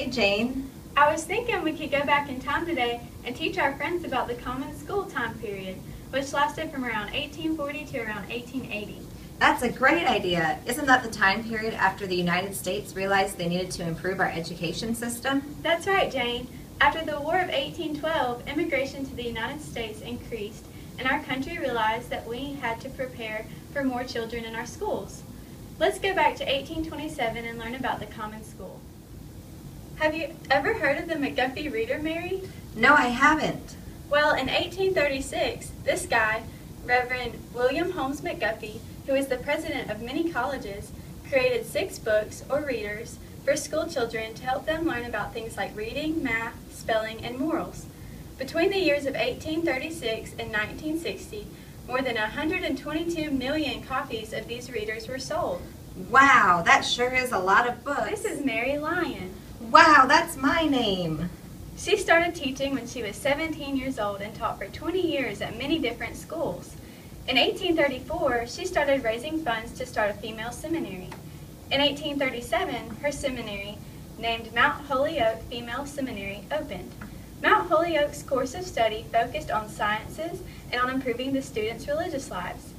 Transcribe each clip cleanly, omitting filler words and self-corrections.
Hey, Jane. I was thinking we could go back in time today and teach our friends about the Common School time period, which lasted from around 1840 to around 1880. That's a great idea. Isn't that the time period after the United States realized they needed to improve our education system? That's right, Jane. After the War of 1812, immigration to the United States increased, and our country realized that we had to prepare for more children in our schools. Let's go back to 1827 and learn about the Common School. Have you ever heard of the McGuffey Reader, Mary? No, I haven't. Well, in 1836, this guy, Reverend William Holmes McGuffey, who is the president of many colleges, created 6 books, or readers, for school children to help them learn about things like reading, math, spelling, and morals. Between the years of 1836 and 1960, more than 122 million copies of these readers were sold. Wow, that sure is a lot of books. This is Mary Lyon. Wow, that's my name. She started teaching when she was 17 years old and taught for 20 years at many different schools. In 1834, she started raising funds to start a female seminary. In 1837, her seminary, named Mount Holyoke Female Seminary, opened. Mount Holyoke's course of study focused on sciences and on improving the students' religious lives.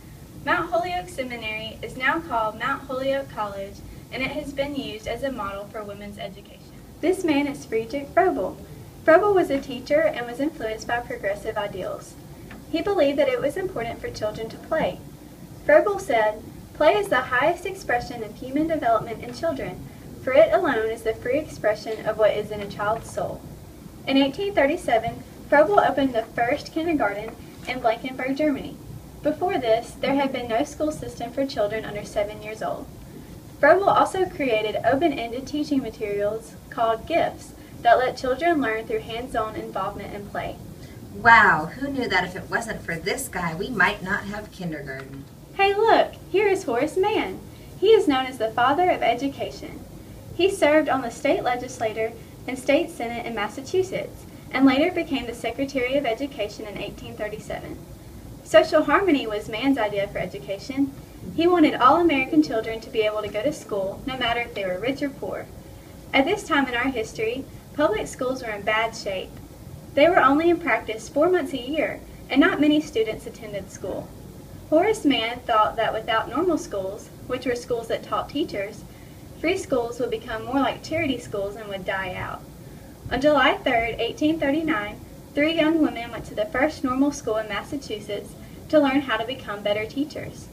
Mount Holyoke Seminary is now called Mount Holyoke College, and it has been used as a model for women's education. This man is Friedrich Froebel. Froebel was a teacher and was influenced by progressive ideals. He believed that it was important for children to play. Froebel said, "Play is the highest expression of human development in children, for it alone is the free expression of what is in a child's soul." In 1837, Froebel opened the first kindergarten in Blankenburg, Germany. Before this, there had been no school system for children under 7 years old. Froebel also created open-ended teaching materials called gifts that let children learn through hands-on involvement and play. Wow, who knew that if it wasn't for this guy, we might not have kindergarten. Hey look, here is Horace Mann. He is known as the father of education. He served on the state legislature and state senate in Massachusetts, and later became the Secretary of Education in 1837. Social harmony was Mann's idea for education. He wanted all American children to be able to go to school, no matter if they were rich or poor. At this time in our history, public schools were in bad shape. They were only in practice 4 months a year, and not many students attended school. Horace Mann thought that without normal schools, which were schools that taught teachers, free schools would become more like charity schools and would die out. On July 3, 1839, 3 young women went to the first normal school in Massachusetts to learn how to become better teachers.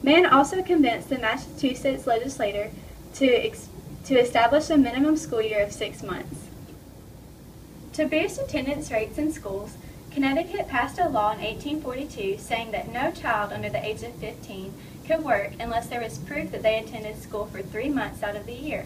Mann also convinced the Massachusetts legislature to establish a minimum school year of 6 months. To boost attendance rates in schools, Connecticut passed a law in 1842 saying that no child under the age of 15 could work unless there was proof that they attended school for 3 months out of the year.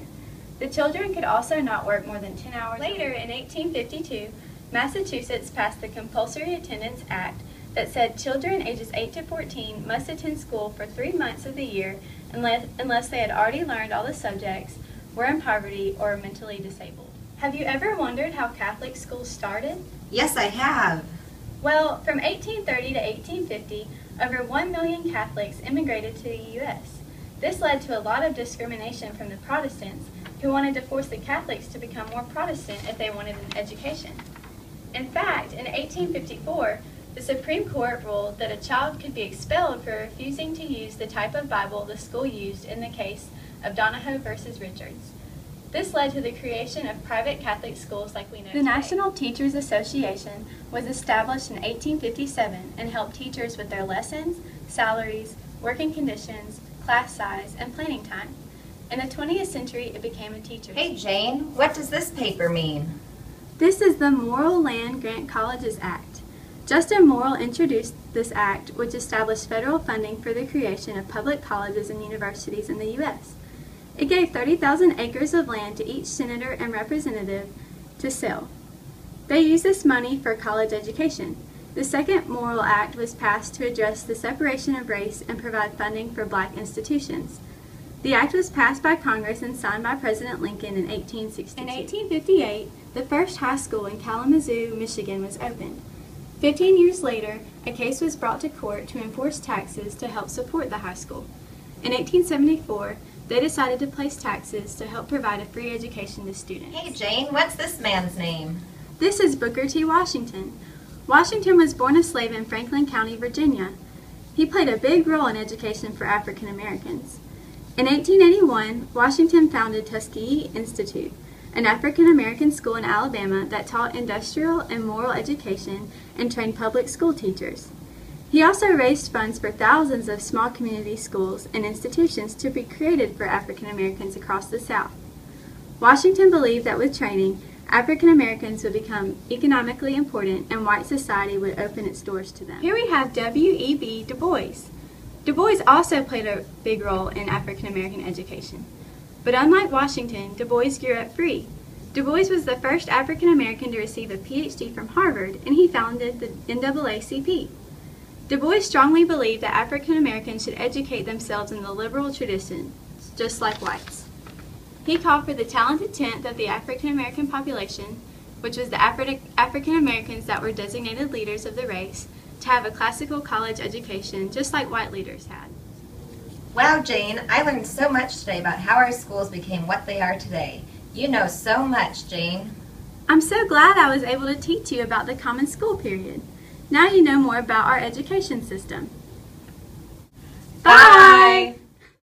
The children could also not work more than 10 hours. Later, in 1852, Massachusetts passed the Compulsory Attendance Act that said children ages 8 to 14 must attend school for 3 months of the year unless they had already learned all the subjects, were in poverty, or were mentally disabled. Have you ever wondered how Catholic schools started? Yes, I have. Well, from 1830 to 1850, over 1 million Catholics immigrated to the U.S. This led to a lot of discrimination from the Protestants, who wanted to force the Catholics to become more Protestant if they wanted an education. In fact, in 1854, the Supreme Court ruled that a child could be expelled for refusing to use the type of Bible the school used in the case of Donahoe versus Richards. This led to the creation of private Catholic schools like we know today. The National Teachers Association was established in 1857 and helped teachers with their lessons, salaries, working conditions, class size, and planning time. In the 20th century, it became a teacher's. Hey, Jane, what does this paper mean? This is the Morrill Land Grant Colleges Act. Justin Morrill introduced this act, which established federal funding for the creation of public colleges and universities in the U.S. It gave 30,000 acres of land to each senator and representative to sell. They used this money for college education. The second Morrill Act was passed to address the separation of race and provide funding for black institutions. The act was passed by Congress and signed by President Lincoln in 1862. In 1858, the first high school in Kalamazoo, Michigan was opened. 15 years later, a case was brought to court to enforce taxes to help support the high school. In 1874, they decided to place taxes to help provide a free education to students. Hey Jane, what's this man's name? This is Booker T. Washington. Washington was born a slave in Franklin County, Virginia. He played a big role in education for African Americans. In 1881, Washington founded Tuskegee Institute, an African American school in Alabama that taught industrial and moral education and trained public school teachers. He also raised funds for thousands of small community schools and institutions to be created for African Americans across the South. Washington believed that with training, African Americans would become economically important and white society would open its doors to them. Here we have W.E.B. Du Bois. Du Bois also played a big role in African American education. But unlike Washington, Du Bois grew up free. Du Bois was the first African American to receive a Ph.D. from Harvard, and he founded the NAACP. Du Bois strongly believed that African Americans should educate themselves in the liberal tradition, just like whites. He called for the talented tenth of the African American population, which was the African Americans that were designated leaders of the race, to have a classical college education, just like white leaders had. Wow, Jane, I learned so much today about how our schools became what they are today. You know so much, Jane. I'm so glad I was able to teach you about the Common School period. Now you know more about our education system. Bye!